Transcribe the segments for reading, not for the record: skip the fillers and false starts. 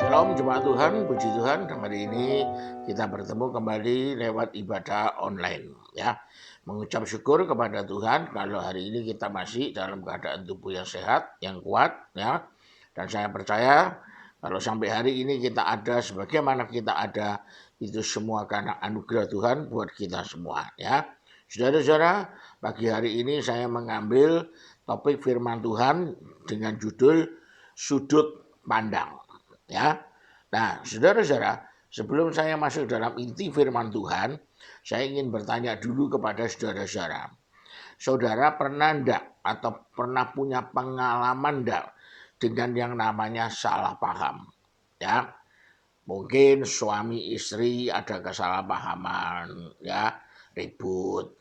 Shalom jemaat Tuhan, puji Tuhan. Hari ini kita bertemu kembali lewat ibadah online ya. Mengucap syukur kepada Tuhan kalau hari ini kita masih dalam keadaan tubuh yang sehat, yang kuat ya. Dan saya percaya kalau sampai hari ini kita ada sebagaimana kita ada itu semua karena anugerah Tuhan buat kita semua ya. Saudara-saudara, pagi hari ini saya mengambil topik firman Tuhan dengan judul sudut pandang ya. Nah, saudara-saudara, sebelum saya masuk dalam inti firman Tuhan, saya ingin bertanya dulu kepada saudara-saudara. Saudara pernah enggak atau pernah punya pengalaman enggak dengan yang namanya salah paham? Ya, mungkin suami istri ada kesalahpahaman, ya, ribut.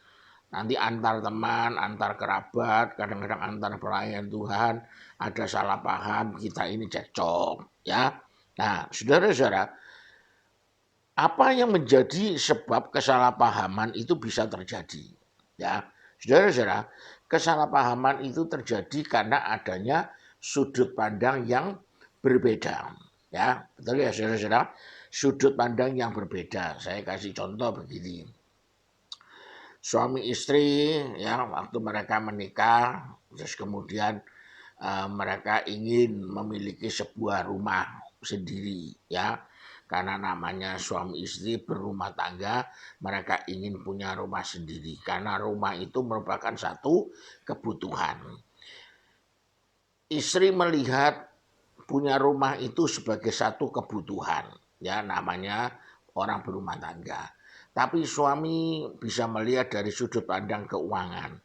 Nanti antar teman, antar kerabat, kadang-kadang antar pelayan Tuhan ada salah paham, kita ini cekcok, ya. Nah, saudara-saudara, apa yang menjadi sebab kesalahpahaman itu bisa terjadi? Ya, saudara-saudara, kesalahpahaman itu terjadi karena adanya sudut pandang yang berbeda. Ya, betul ya saudara-saudara, sudut pandang yang berbeda. Saya kasih contoh begini. Suami istri ya waktu mereka menikah, terus kemudian mereka ingin memiliki sebuah rumah sendiri ya, karena namanya suami istri berumah tangga, mereka ingin punya rumah sendiri karena rumah itu merupakan satu kebutuhan. Istri melihat punya rumah itu sebagai satu kebutuhan ya, namanya orang berumah tangga. Tapi suami bisa melihat dari sudut pandang keuangan.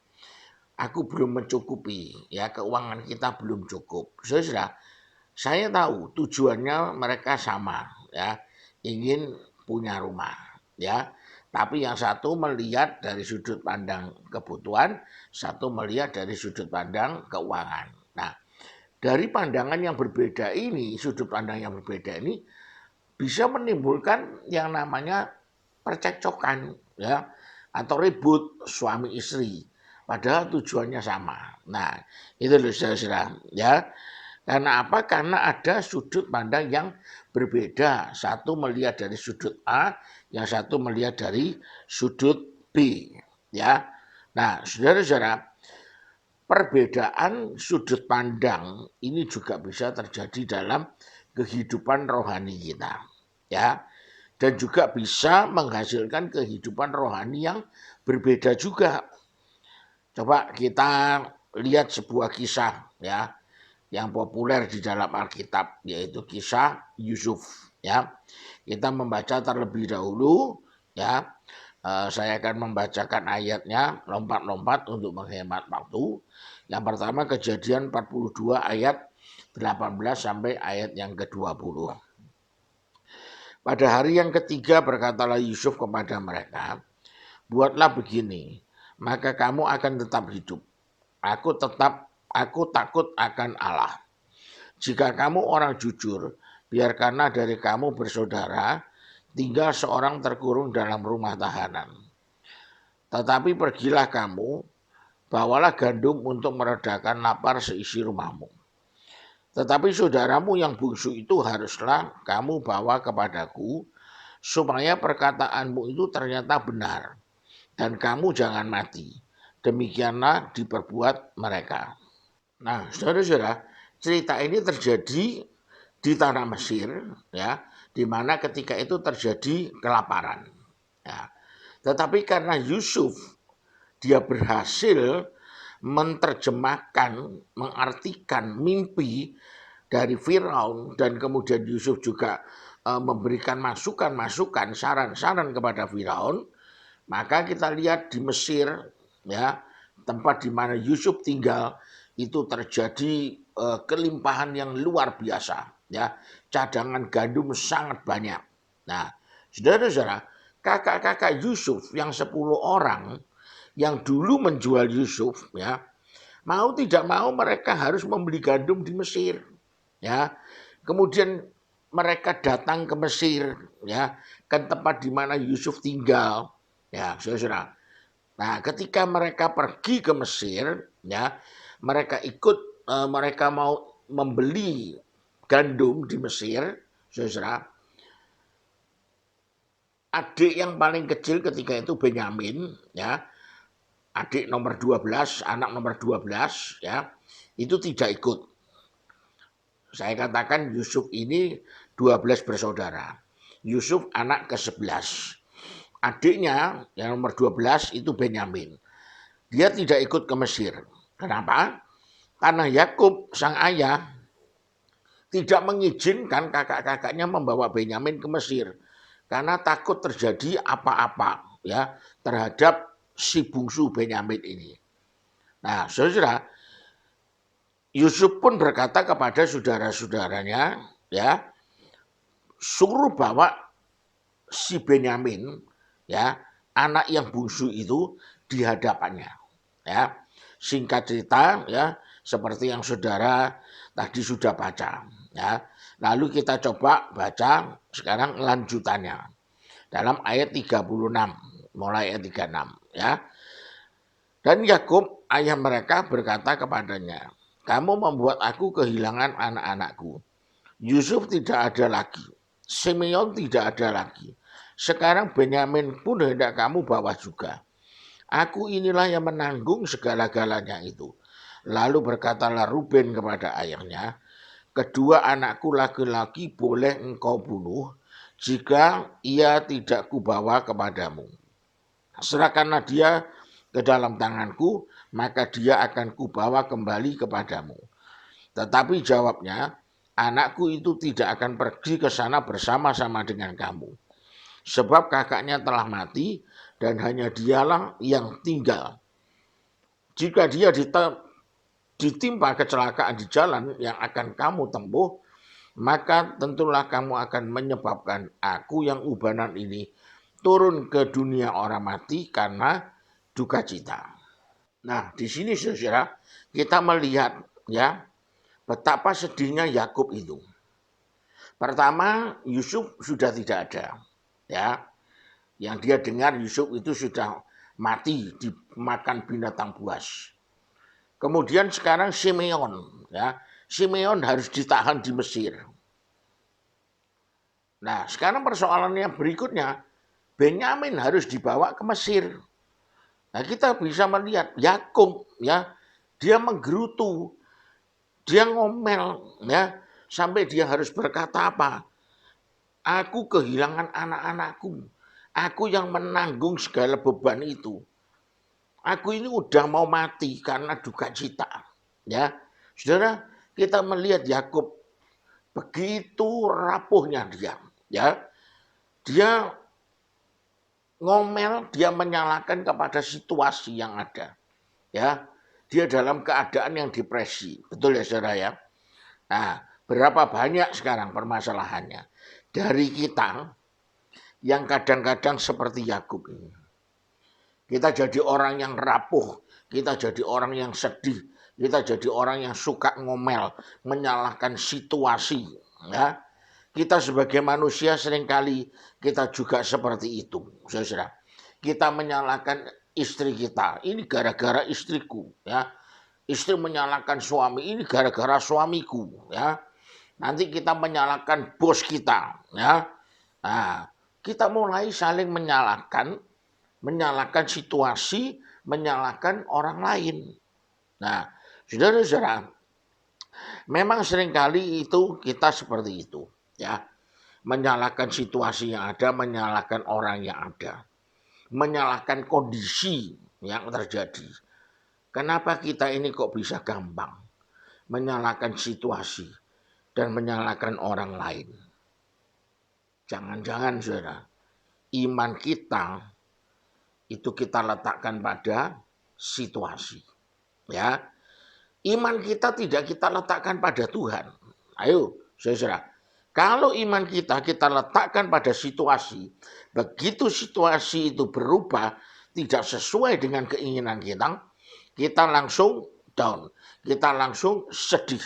Aku belum mencukupi, ya keuangan kita belum cukup. Saudara, saya tahu tujuannya mereka sama, ya ingin punya rumah, ya. Tapi yang satu melihat dari sudut pandang kebutuhan, satu melihat dari sudut pandang keuangan. Nah, dari pandangan yang berbeda ini, sudut pandang yang berbeda ini bisa menimbulkan yang namanya percekcokan, ya, atau ribut suami istri. Padahal tujuannya sama. Nah, itu loh saudara, ya. Karena apa? Karena ada sudut pandang yang berbeda. Satu melihat dari sudut A, yang satu melihat dari sudut B. Ya. Nah, saudara-saudara, perbedaan sudut pandang ini juga bisa terjadi dalam kehidupan rohani kita. Ya. Dan juga bisa menghasilkan kehidupan rohani yang berbeda juga. Coba kita lihat sebuah kisah ya yang populer di dalam Alkitab, yaitu kisah Yusuf ya. Kita membaca terlebih dahulu ya. Saya akan membacakan ayatnya lompat-lompat untuk menghemat waktu. Yang pertama Kejadian 42 ayat 18 sampai ayat yang ke-20. Pada hari yang ketiga berkatalah Yusuf kepada mereka, buatlah begini, maka kamu akan tetap hidup. Aku takut akan Allah. Jika kamu orang jujur, biarkanlah dari kamu bersaudara tinggal seorang terkurung dalam rumah tahanan. Tetapi pergilah kamu, bawalah gandum untuk meredakan lapar seisi rumahmu. Tetapi saudaramu yang bungsu itu haruslah kamu bawa kepadaku, supaya perkataanmu itu ternyata benar, dan kamu jangan mati. Demikianlah diperbuat mereka. Nah, saudara-saudara, cerita ini terjadi di tanah Mesir, ya, di mana ketika itu terjadi kelaparan. Ya. Tetapi karena Yusuf dia berhasil menerjemahkan, mengartikan mimpi dari Firaun dan kemudian Yusuf juga memberikan masukan-masukan, saran-saran kepada Firaun, maka kita lihat di Mesir, ya, tempat di mana Yusuf tinggal itu terjadi kelimpahan yang luar biasa, ya, cadangan gandum sangat banyak. Nah, saudara-saudara, kakak-kakak Yusuf yang 10 orang yang dulu menjual Yusuf, ya, mau tidak mau mereka harus membeli gandum di Mesir, ya. Kemudian mereka datang ke Mesir, ya, ke tempat di mana Yusuf tinggal, ya, saudara. Nah, ketika mereka pergi ke Mesir, ya, mereka ikut, mereka mau membeli gandum di Mesir, saudara. Adik yang paling kecil ketika itu Benyamin, ya, adik nomor 12, anak nomor 12, ya, itu tidak ikut. Saya katakan Yusuf ini 12 bersaudara. Yusuf anak ke-11. Adiknya yang nomor 12 itu Benyamin. Dia tidak ikut ke Mesir. Kenapa? Karena Yakub sang ayah tidak mengizinkan kakak-kakaknya membawa Benyamin ke Mesir. Karena takut terjadi apa-apa ya terhadap si bungsu Benyamin ini. Nah, saudara, Yusuf pun berkata kepada saudara-saudaranya, ya, suruh bawa si Benyamin, ya, anak yang bungsu itu di hadapannya. Ya, singkat cerita, ya, seperti yang saudara tadi sudah baca. Ya, lalu kita coba baca sekarang lanjutannya dalam ayat 36, mulai ayat 36. Ya, dan Yakub ayah mereka berkata kepadanya, kamu membuat aku kehilangan anak-anakku. Yusuf tidak ada lagi, Simeon tidak ada lagi. Sekarang Benyamin pun hendak kamu bawa juga. Aku inilah yang menanggung segala-galanya itu. Lalu berkatalah Ruben kepada ayahnya, kedua anakku laki-laki boleh engkau bunuh jika ia tidak kubawa kepadamu. Serahkanlah dia ke dalam tanganku, maka dia akan kubawa kembali kepadamu. Tetapi jawabnya, anakku itu tidak akan pergi ke sana bersama-sama dengan kamu. Sebab kakaknya telah mati dan hanya dialah yang tinggal. Jika dia ditimpa kecelakaan di jalan yang akan kamu tempuh, maka tentulah kamu akan menyebabkan aku yang ubanan ini turun ke dunia orang mati karena duka cita. Nah, di sini saudara, kita melihat ya betapa sedihnya Yakub itu. Pertama, Yusuf sudah tidak ada. Ya, yang dia dengar Yusuf itu sudah mati dimakan binatang buas. Kemudian sekarang Simeon, ya, Simeon harus ditahan di Mesir. Nah, sekarang persoalannya berikutnya, Benyamin harus dibawa ke Mesir. Nah, kita bisa melihat Yakub, ya, dia menggerutu, dia ngomel, ya, sampai dia harus berkata apa? Aku kehilangan anak-anakku. Aku yang menanggung segala beban itu. Aku ini udah mau mati karena duka cita. Ya, saudara, kita melihat Yakub begitu rapuhnya dia. Ya, dia ngomel, dia menyalahkan kepada situasi yang ada. Ya, dia dalam keadaan yang depresi. Betul ya saudara ya. Nah, berapa banyak sekarang permasalahannya dari kita yang kadang-kadang seperti Yakub ini. Kita jadi orang yang rapuh, kita jadi orang yang sedih, kita jadi orang yang suka ngomel, menyalahkan situasi. Ya, kita sebagai manusia seringkali kita juga seperti itu, saudara. Kita menyalahkan istri kita, ini gara-gara istriku, ya. Istri menyalahkan suami, ini gara-gara suamiku, ya. Nanti kita menyalahkan bos kita, ya. Nah, kita mulai saling menyalahkan situasi, menyalahkan orang lain. Nah, saudara-saudara, memang seringkali itu kita seperti itu, ya. Menyalahkan situasi yang ada, menyalahkan orang yang ada, menyalahkan kondisi yang terjadi. Kenapa kita ini kok bisa gampang menyalahkan situasi dan menyalahkan orang lain? Jangan-jangan saudara, iman kita itu kita letakkan pada situasi. Ya, iman kita tidak kita letakkan pada Tuhan. Ayo, saudara. Kalau iman kita letakkan pada situasi, begitu situasi itu berubah tidak sesuai dengan keinginan kita langsung down, kita langsung sedih,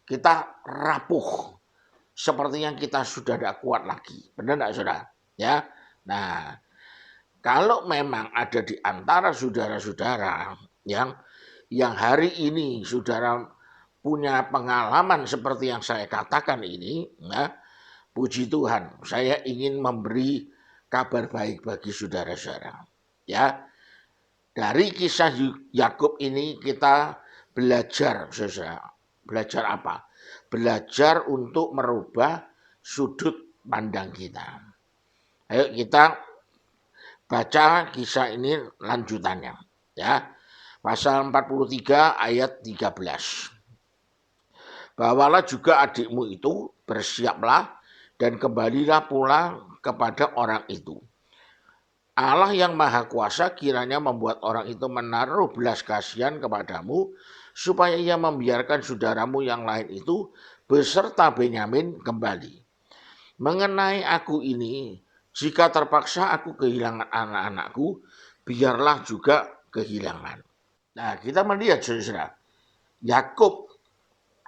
kita rapuh, seperti yang kita sudah tidak kuat lagi. Benar tidak saudara? Ya, nah kalau memang ada di antara saudara-saudara yang hari ini saudara punya pengalaman seperti yang saya katakan ini, ya, Puji Tuhan, saya ingin memberi kabar baik bagi saudara-saudara. Ya, dari kisah Yakub ini kita belajar, saudara. Belajar apa? Belajar untuk merubah sudut pandang kita. Ayo kita baca kisah ini lanjutannya. Ya, pasal 43 ayat 13. Bawalah juga adikmu itu, bersiaplah dan kembalilah pula kepada orang itu. Allah yang maha kuasa kiranya membuat orang itu menaruh belas kasihan kepadamu, supaya ia membiarkan saudaramu yang lain itu beserta Benyamin kembali. Mengenai aku ini, jika terpaksa aku kehilangan anak-anakku, biarlah juga kehilangan. Nah, kita melihat saudara, Yakub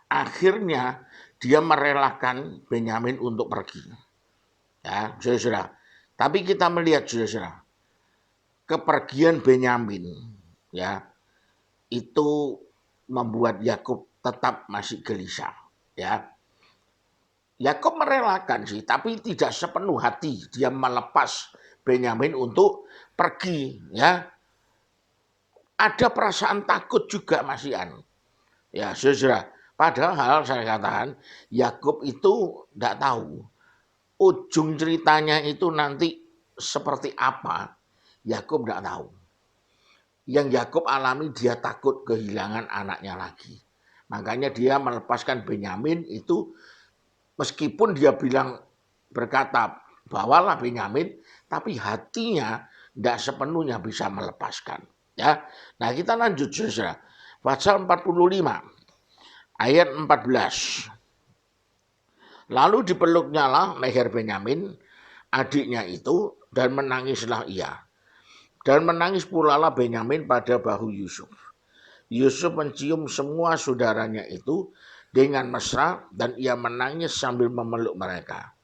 akhirnya dia merelakan Benyamin untuk pergi. Ya, saudara. Tapi kita melihat saudara, kepergian Benyamin ya itu membuat Yakub tetap masih gelisah. Ya, Yakub merelakan sih, tapi tidak sepenuh hati dia melepas Benyamin untuk pergi. Ya, ada perasaan takut juga masihan. Ya, saudara. Padahal saya katakan Yakub itu tidak tahu ujung ceritanya itu nanti seperti apa. Yakub tidak tahu. Yang Yakub alami dia takut kehilangan anaknya lagi. Makanya dia melepaskan Benyamin itu meskipun dia bilang berkata bawalah Benyamin, tapi hatinya tidak sepenuhnya bisa melepaskan. Ya, nah kita lanjut saudara. Pasal 45 ayat 14. Lalu dipeluknya lah leher Benyamin, adiknya itu, dan menangislah ia. Dan menangis pula lah Benyamin pada bahu Yusuf. Yusuf mencium semua saudaranya itu dengan mesra, dan ia menangis sambil memeluk mereka.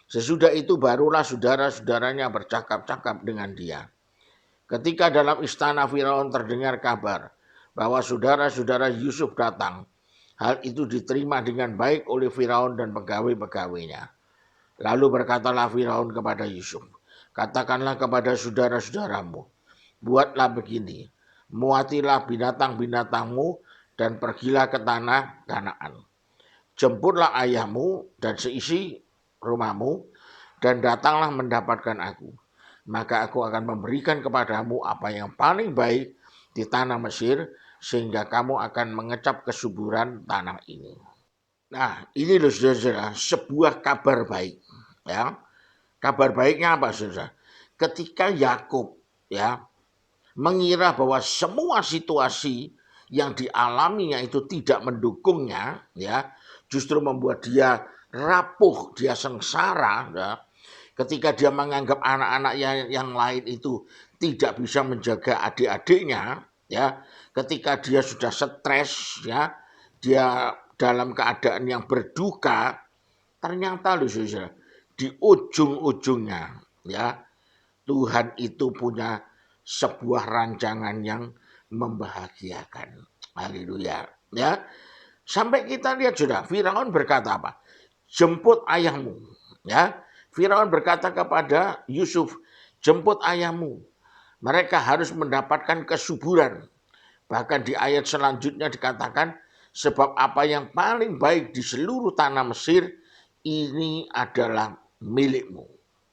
Sesudah itu barulah saudara-saudaranya bercakap-cakap dengan dia. Ketika dalam istana Firaun terdengar kabar bahwa saudara-saudara Yusuf datang, hal itu diterima dengan baik oleh Firaun dan pegawai-pegawainya. Lalu berkatalah Firaun kepada Yusuf, katakanlah kepada saudara-saudaramu, buatlah begini, muatilah binatang-binatangmu dan pergilah ke tanah Kanaan. Jemputlah ayahmu dan seisi rumahmu dan datanglah mendapatkan aku. Maka aku akan memberikan kepadamu apa yang paling baik di tanah Mesir, sehingga kamu akan mengecap kesuburan tanah ini. Nah, ini loh saudara, sebuah kabar baik. Ya, kabar baiknya apa saudara? Ketika Yakub ya mengira bahwa semua situasi yang dialaminya itu tidak mendukungnya, ya, justru membuat dia rapuh, dia sengsara, ya. Ketika dia menganggap anak-anak yang lain itu tidak bisa menjaga adik-adiknya, ya, ketika dia sudah stres, ya, dia dalam keadaan yang berduka, ternyata loh saudara, di ujung-ujungnya, ya, Tuhan itu punya sebuah rancangan yang membahagiakan. Haleluya. Ya. Sampai kita lihat sudah, Firaun berkata apa? Jemput ayahmu. Ya. Firaun berkata kepada Yusuf, jemput ayahmu. Mereka harus mendapatkan kesuburan. Bahkan di ayat selanjutnya dikatakan, sebab apa yang paling baik di seluruh tanah Mesir, ini adalah milikmu.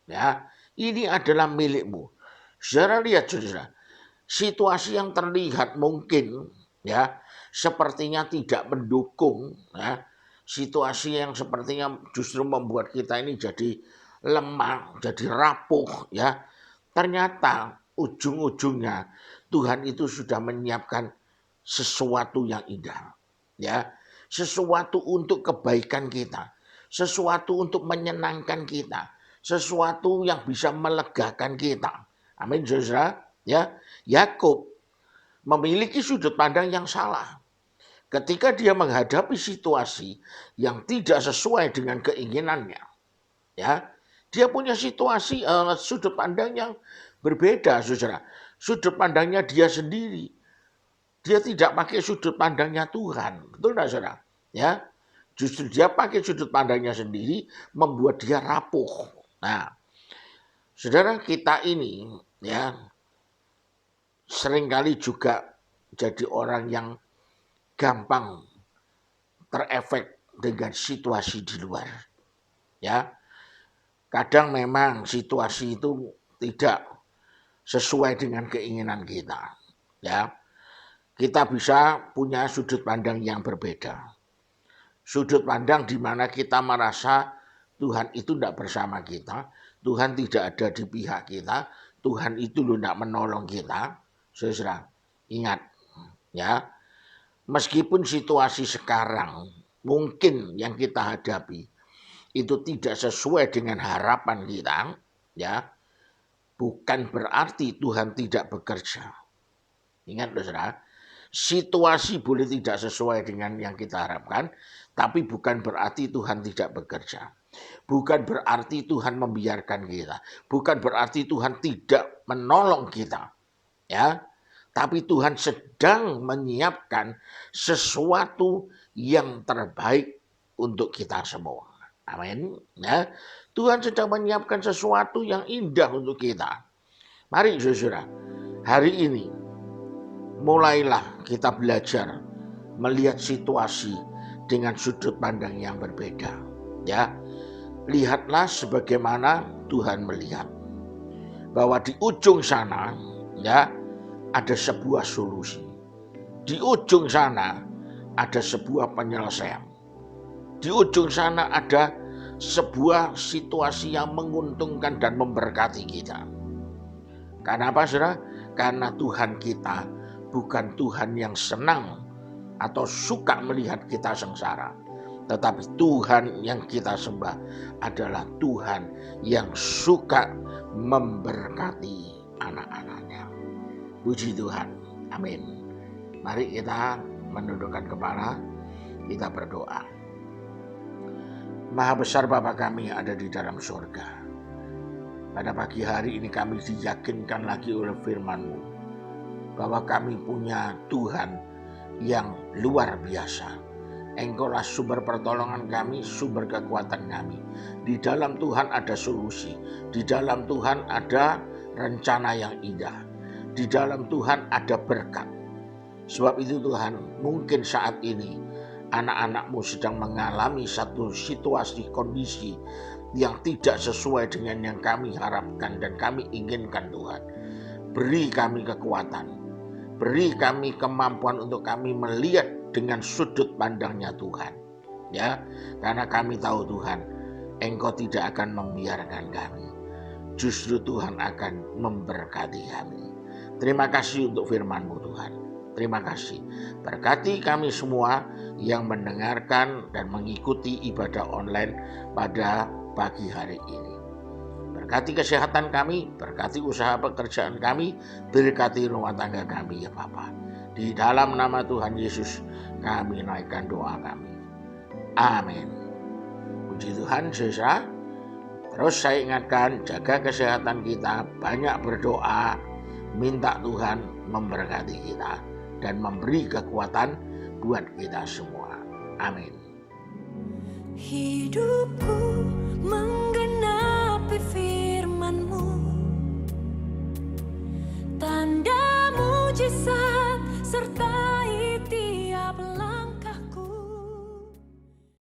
Ya, ini adalah milikmu. Saudara lihat saudara, situasi yang terlihat mungkin ya sepertinya tidak mendukung, ya, situasi yang sepertinya justru membuat kita ini jadi lemah, jadi rapuh, ya. Ternyata ujung-ujungnya Tuhan itu sudah menyiapkan sesuatu yang indah, ya, sesuatu untuk kebaikan kita, sesuatu untuk menyenangkan kita, sesuatu yang bisa melegakan kita. Amin, saudara. Ya, Yakub memiliki sudut pandang yang salah. Ketika dia menghadapi situasi yang tidak sesuai dengan keinginannya, ya, dia punya situasi sudut pandang yang berbeda, saudara. Sudut pandangnya dia sendiri. Dia tidak pakai sudut pandangnya Tuhan, betul tidak, saudara? Ya, Justru dia pakai sudut pandangnya sendiri membuat dia rapuh. Nah, saudara, kita ini ya seringkali juga jadi orang yang gampang terefek dengan situasi di luar. Ya, kadang memang situasi itu tidak sesuai dengan keinginan kita. Ya, kita bisa punya sudut pandang yang berbeda. Sudut pandang di mana kita merasa Tuhan itu tidak bersama kita, Tuhan tidak ada di pihak kita, Tuhan itu loh tidak menolong kita. Saudara, ingat ya, meskipun situasi sekarang mungkin yang kita hadapi itu tidak sesuai dengan harapan kita, ya, bukan berarti Tuhan tidak bekerja. Ingat loh saudara, situasi boleh tidak sesuai dengan yang kita harapkan, tapi bukan berarti Tuhan tidak bekerja. Bukan berarti Tuhan membiarkan kita. Bukan berarti Tuhan tidak menolong kita. Ya, tapi Tuhan sedang menyiapkan sesuatu yang terbaik untuk kita semua. Amin. Ya, Tuhan sedang menyiapkan sesuatu yang indah untuk kita. Mari saudara, hari ini mulailah kita belajar melihat situasi dengan sudut pandang yang berbeda. Ya, lihatlah sebagaimana Tuhan melihat bahwa di ujung sana ya ada sebuah solusi. Di ujung sana ada sebuah penyelesaian. Di ujung sana ada sebuah situasi yang menguntungkan dan memberkati kita. Karena apa, saudara? Karena Tuhan kita bukan Tuhan yang senang atau suka melihat kita sengsara. Tetapi Tuhan yang kita sembah adalah Tuhan yang suka memberkati anak-anaknya. Puji Tuhan. Amin. Mari kita menundukkan kepala, kita berdoa. Maha besar Bapa kami yang ada di dalam surga. Pada pagi hari ini kami diyakinkan lagi oleh firman-Mu bahwa kami punya Tuhan yang luar biasa. Engkaulah sumber pertolongan kami, sumber kekuatan kami. Di dalam Tuhan ada solusi. Di dalam Tuhan ada rencana yang indah. Di dalam Tuhan ada berkat. Sebab itu Tuhan, mungkin saat ini anak-anak-Mu sedang mengalami satu situasi kondisi yang tidak sesuai dengan yang kami harapkan dan kami inginkan Tuhan. Beri kami kekuatan. Beri kami kemampuan untuk kami melihat dengan sudut pandangnya Tuhan. Ya, karena kami tahu Tuhan, Engkau tidak akan membiarkan kami. Justru Tuhan akan memberkati kami. Terima kasih untuk firman-Mu Tuhan. Terima kasih. Berkati kami semua yang mendengarkan dan mengikuti ibadah online pada pagi hari ini. Berkati kesehatan kami, berkati usaha pekerjaan kami, berkati rumah tangga kami ya Bapa. Di dalam nama Tuhan Yesus kami naikkan doa kami. Amin. Puji Tuhan, saudara. Terus saya ingatkan, jaga kesehatan kita, banyak berdoa, minta Tuhan memberkati kita dan memberi kekuatan buat kita semua. Amin. Hidupku menggenapi firman-Mu, tanda mujizat serta